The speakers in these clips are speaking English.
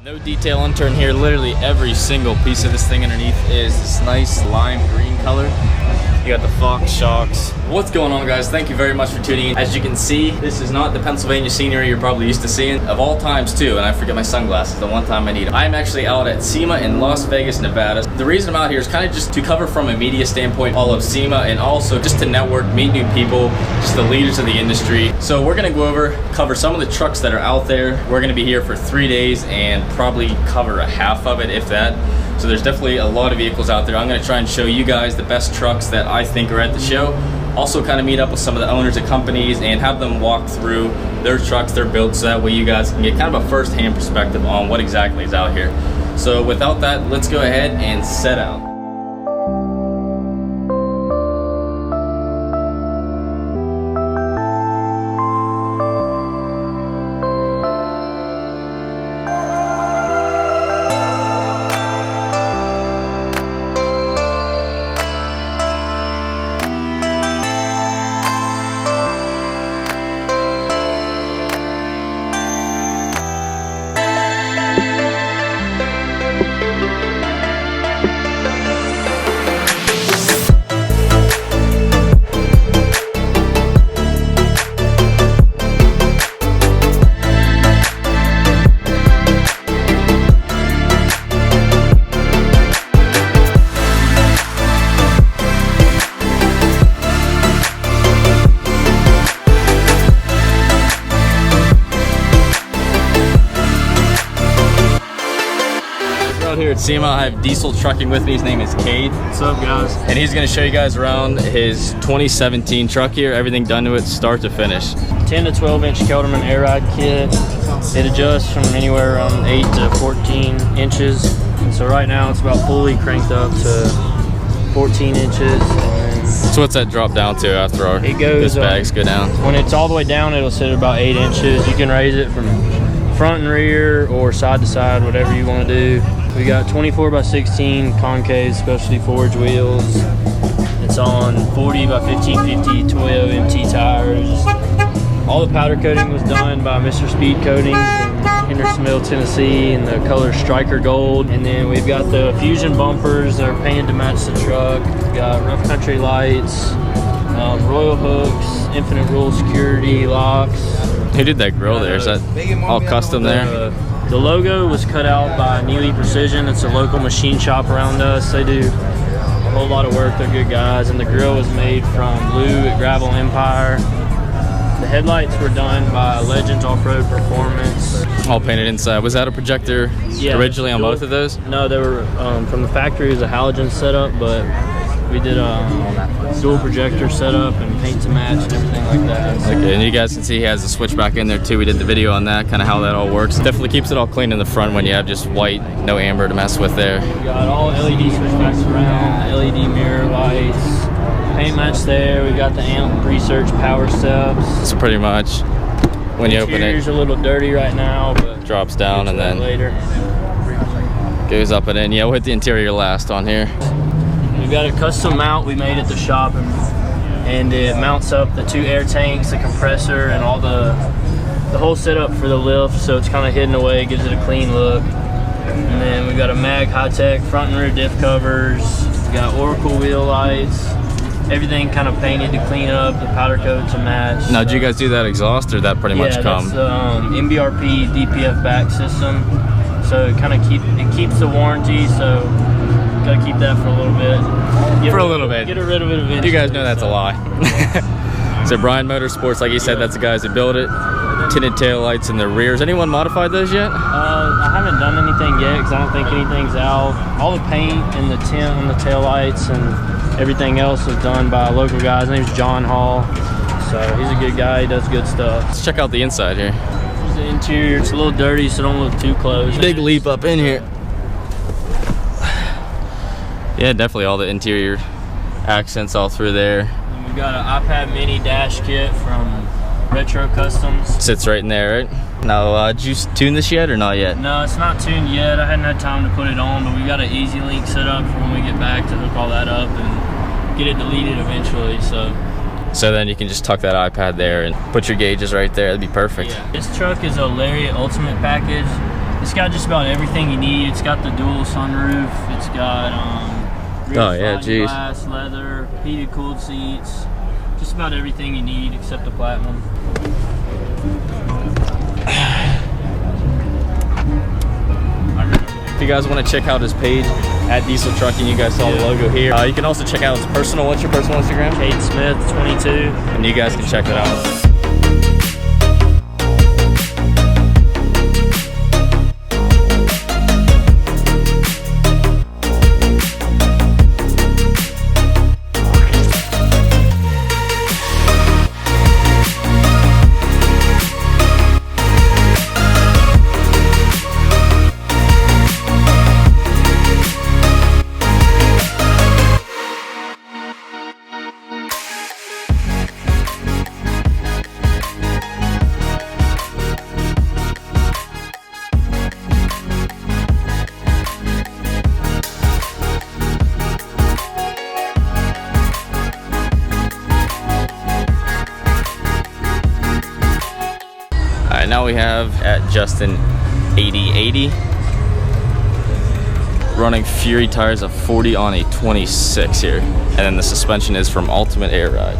No detail unturn here. Literally every single piece of this thing underneath is this nice lime green color. You got the Fox shocks. What's going on, guys? Thank you very much for tuning in. As you can see, this is not the Pennsylvania scenery you're probably used to seeing. Of all times too, and I forget my sunglasses the one time I need them. I'm actually out at SEMA in Las Vegas, Nevada. The reason I'm out here is kind of just to cover from a media standpoint all of SEMA, and also just to network, meet new people, just the leaders of the industry. So we're gonna go cover some of the trucks that are out there. We're gonna be here for 3 days and probably cover a half of it, if that. So there's definitely a lot of vehicles out there. I'm gonna try and show you guys the best trucks that I think are at the show. Also kind of meet up with some of the owners of companies and have them walk through their trucks, their builds, so that way you guys can get kind of a first-hand perspective on what exactly is out here. So without that, let's go ahead and set out. Here at SEMA, I have Diesel Trucking with me. His name is Cade. What's up, guys? And he's going to show you guys around his 2017 truck here, everything done to it start to finish. 10 to 12 inch Kelderman air ride kit. It adjusts from anywhere around 8 to 14 inches. And so right now it's about fully cranked up to 14 inches. So what's that drop down to after our this bags go down? When it's all the way down, it'll sit at about 8 inches. You can raise it from front and rear or side to side, whatever you want to do. We got 24 by 16 concave specialty forged wheels. It's on 40 by 1550 Toyo MT tires. All the powder coating was done by Mr. Speed Coatings in Hendersonville, Tennessee, in the color Striker Gold. And then we've got the Fusion bumpers that are painted to match the truck. We've got rough country lights, Royal hooks, infinite rule security locks. Who did that grill there? Is that all custom there? The logo was cut out by Neely Precision. It's a local machine shop around us. They do a whole lot of work. They're good guys. And the grill was made from Lou at Gravel Empire. The headlights were done by Legends Off-Road Performance. All painted inside. Was that a projector originally on both of those? No, they were from the factory. It was a halogen setup, but we did a dual projector setup and paint to match and everything like that. Okay, and you guys can see he has the switch back in there too. We did the video on that, kind of how that all works. Definitely keeps it all clean in the front when you have just white, no amber to mess with there. We got all LED switchbacks around, LED mirror lights, paint match there. We got the amp research power steps. That's pretty much when you open it. Interior's a little dirty right now, but drops down and then later goes up and in. Yeah, we'll hit the interior last on here. We've got a custom mount we made at the shop, and it mounts up the 2 air tanks, the compressor, and all the whole setup for the lift, so it's kind of hidden away, gives it a clean look. And then we've got a Mag High-Tech front and rear diff covers. We've got Oracle wheel lights, everything kind of painted to clean up, the powder coat to match. Now, did you guys do that exhaust, or that pretty much come? Yeah, that's MBRP DPF back system, so it keeps the warranty, so gotta keep that for a little bit. Get rid of it eventually. You guys know that's a lie. So Brian Motorsports, like he said, that's the guys that build it. Tinted tail lights in the rear. Has anyone modified those yet? I haven't done anything yet because I don't think anything's out. All the paint and the tint on the tail lights and everything else was done by a local guy. His name's John Hall. So he's a good guy. He does good stuff. Let's check out the inside here. Here's the interior. It's a little dirty, so don't look too close. Big leap up in here. Yeah, definitely all the interior accents all through there. And we've got an iPad mini dash kit from Retro Customs. Sits right in there, right? Now, did you tune this yet or not yet? No, it's not tuned yet. I hadn't had time to put it on, but we got an Easy Link set up for when we get back to hook all that up and get it deleted eventually. So then you can just tuck that iPad there and put your gauges right there. That'd be perfect. Yeah. This truck is a Lariat Ultimate package. It's got just about everything you need. It's got the dual sunroof. It's got glass, leather, heated cooled seats. Just about everything you need except the Platinum. If you guys want to check out his page at Diesel Trucking, you guys saw the logo here. You can also check out his personal. What's your personal Instagram? Kate Smith 22. And you guys can check that out. Now we have at Justin 8080 running Fury tires of 40 on a 26 here, and then the suspension is from Ultimate Air Ride.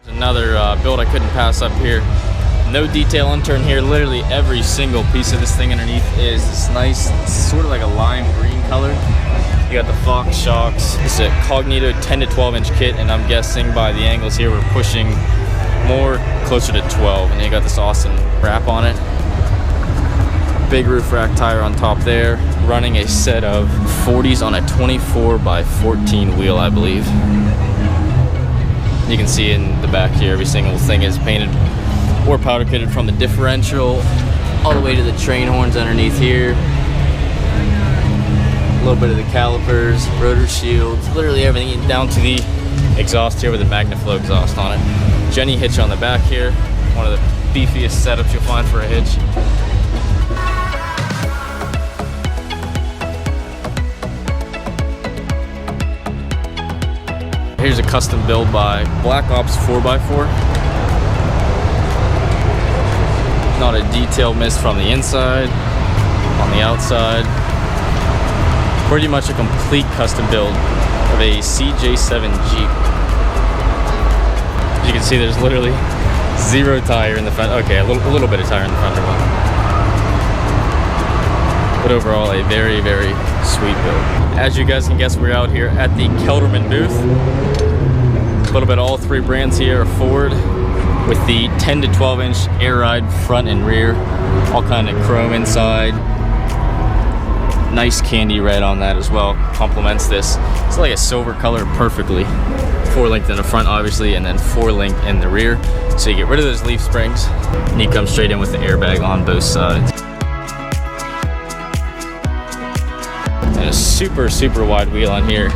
Another build I couldn't pass up here. No detail intern here. Literally every single piece of this thing underneath is this nice, sort of like a lime green color. You got the Fox shocks. This is a Cognito 10 to 12 inch kit, and I'm guessing by the angles here we're pushing more closer to 12. And you got this awesome wrap on it. Big roof rack tire on top there. Running a set of 40s on a 24 by 14 wheel, I believe. You can see in the back here, every single thing is painted or powder coated, from the differential all the way to the train horns underneath here. A little bit of the calipers, rotor shields, literally everything down to the exhaust here with the MagnaFlow exhaust on it. Jenny hitch on the back here, one of the beefiest setups you'll find for a hitch. Here's a custom build by Black Ops 4x4. Not a detail missed from the inside, on the outside. Pretty much a complete custom build of a CJ7 Jeep. As you can see, there's literally zero tire in the front. Okay, a little bit of tire in the front. But overall, a very, very sweet build. As you guys can guess, we're out here at the Kelderman booth. A little bit of all three brands here are Ford, with the 10 to 12 inch Air Ride front and rear, all kind of chrome inside. Nice candy red on that as well, complements this. It's like a silver color perfectly. 4-link in the front obviously, and then 4-link in the rear. So you get rid of those leaf springs, and you come straight in with the airbag on both sides. And a super, super wide wheel on here.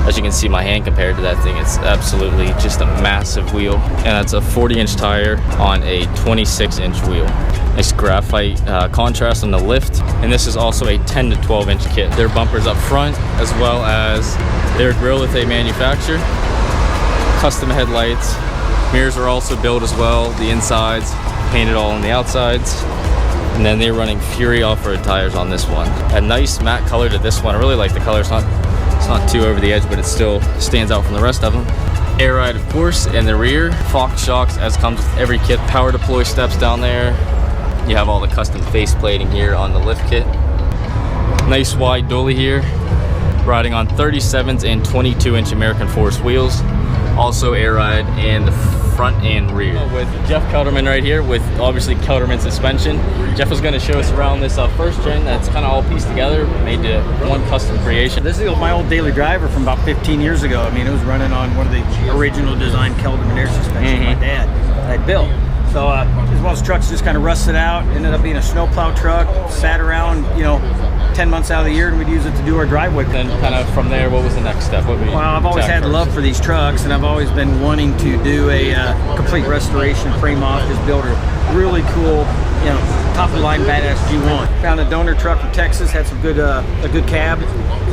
As you can see, my hand compared to that thing, it's absolutely just a massive wheel. And that's a 40-inch tire on a 26-inch wheel. Nice graphite contrast on the lift. And this is also a 10 to 12-inch kit. Their bumpers up front, as well as their grille that they manufacture. Custom headlights. Mirrors are also built as well. The insides, painted all on the outsides. And then they're running Fury off-road tires on this one. A nice matte color to this one. I really like the color. It's not too over the edge, but it still stands out from the rest of them. Air Ride, of course, in the rear. Fox shocks, as comes with every kit. Power deploy steps down there. You have all the custom face plating here on the lift kit. Nice wide dually here. Riding on 37s and 22-inch American Force wheels. Also Air Ride and the front and rear. With Jeff Kelderman right here with obviously Kelderman suspension. Jeff was going to show us around this first gen that's kind of all pieced together, made to one custom creation. This is my old daily driver from about 15 years ago. I mean, it was running on one of the original design Kelderman air suspensions my dad had built. So it was one of those trucks just kind of rusted out, ended up being a snowplow truck, sat around, you know, 10 months out of the year, and we'd use it to do our driveway. Then kind of from there, what was the next step? Well, I've always had love for these trucks, and I've always been wanting to do a complete restoration, frame off, just build a really cool, you know, top of the line badass G1. Found a donor truck from Texas, had some good a good cab.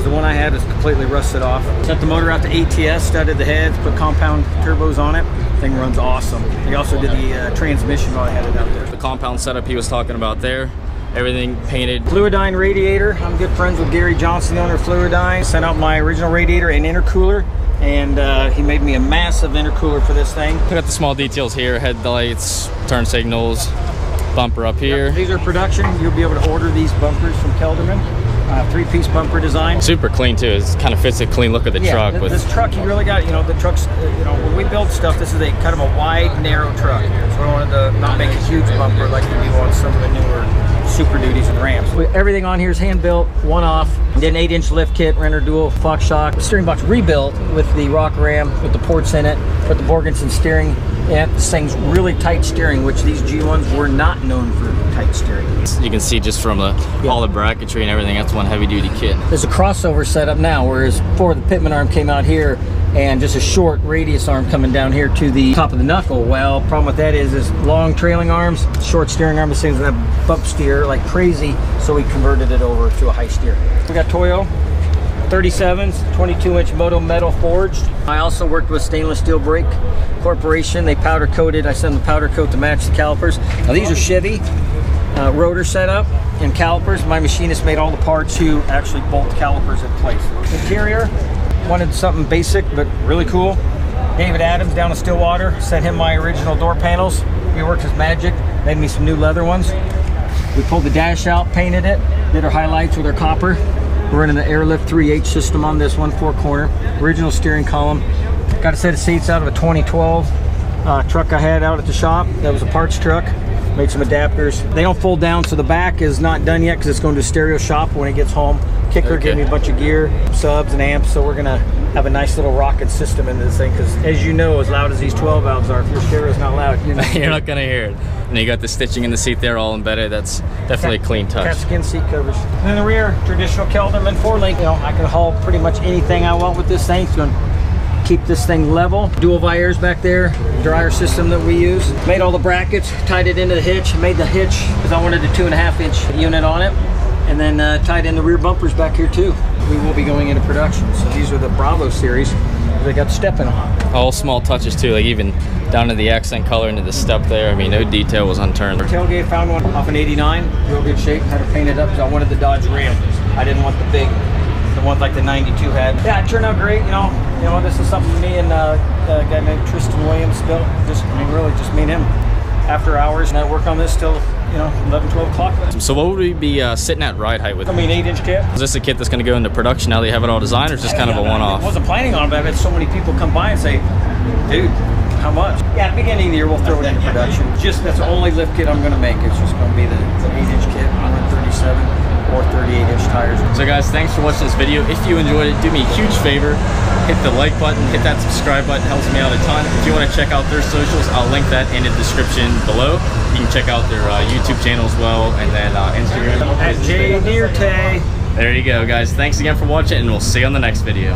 The one I had was completely rusted off. Sent the motor out to ATS, studded the heads, put compound turbos on it. Thing runs awesome. He also did the transmission while I had it out there. The compound setup he was talking about there, everything painted. Fluidyne radiator. I'm good friends with Gary Johnson, the owner of Fluidyne. Sent out my original radiator and intercooler, and he made me a massive intercooler for this thing. Look at the small details here, headlights, turn signals, bumper up here. Yep, these are production. You'll be able to order these bumpers from Kelderman. Three-piece bumper design. Super clean too. It kind of fits the clean look of the truck. This truck, you really got, you know, the trucks, you know, when we build stuff, this is a kind of a wide, narrow truck. So I wanted to not make a huge bumper like we do on some of the newer Super Duties and Rams. Everything on here is hand-built, one-off. Did an 8-inch lift kit, Renner Dual, Fox shock. Steering box rebuilt with the Rock Ram, with the ports in it, put the Borgenson steering. Yeah, this thing's really tight steering, which these G1s were not known for tight steering. You can see just from all the bracketry and everything, that's one heavy-duty kit. There's a crossover setup now, whereas before the pitman arm came out here and just a short radius arm coming down here to the top of the knuckle. Well, problem with that is long trailing arms, short steering arm, this thing's gonna bump steer like crazy, so we converted it over to a high steer. We got Toyo 37s, 22-inch Moto metal forged. I also worked with Stainless Steel Brake Corporation. They powder coated. I sent them the powder coat to match the calipers. Now these are Chevy rotor setup and calipers. My machinist made all the parts to actually bolt calipers in place. Interior, wanted something basic but really cool. David Adams down in Stillwater, sent him my original door panels. We worked with Magic, made me some new leather ones. We pulled the dash out, painted it, did our highlights with our copper. We're running the Airlift 3H system on this one, 4-corner. Original steering column. Got a set of seats out of a 2012 truck I had out at the shop. That was a parts truck. Made some adapters. They don't fold down, so the back is not done yet because it's going to stereo shop when it gets home. Kicker gave me a bunch of gear, subs and amps, so we're gonna have a nice little rocking system in this thing, because as you know, as loud as these 12 valves are, if your stereo's not loud, you're not gonna hear it. And you got the stitching in the seat there all embedded. That's definitely a clean touch. Cat skin seat covers. And in the rear, traditional Kelderman 4-link. You know, I can haul pretty much anything I want with this thing. It's gonna keep this thing level. Dual Viers back there, dryer system that we use. Made all the brackets, tied it into the hitch, made the hitch because I wanted a 2.5-inch unit on it. And then tied in the rear bumpers back here too. We will be going into production. So these are the Bravo series. They got the step in them. All small touches too, like even down to the accent color into the step there. I mean, no detail was unturned. Tailgate, found one off an 89, real good shape. Had her painted up because I wanted the Dodge Ram. I didn't want the big, the ones like the 92 had. Yeah, it turned out great. You know, this is something me and a guy named Tristan Williams built. Really, just me and him. After hours, and I work on this till 11, 12 o'clock. So what would we be sitting at ride height with? I mean, 8-inch kit. Is this a kit that's going to go into production now that you have it all designed, or is just kind of a one-off? I wasn't planning on it, but I've had so many people come by and say, dude, how much? Yeah, at the beginning of the year, we'll throw it into production. That's the only lift kit I'm going to make. It's just going to be the 8-inch kit on the 37 or 38-inch tires. So guys, thanks for watching this video. If you enjoyed it, do me a huge favor. Hit the like button, hit that subscribe button, helps me out a ton. If you want to check out their socials, I'll link that in the description below. You can check out their YouTube channel as well, and then Instagram. At J Nearte. There you go, guys. Thanks again for watching, and we'll see you on the next video.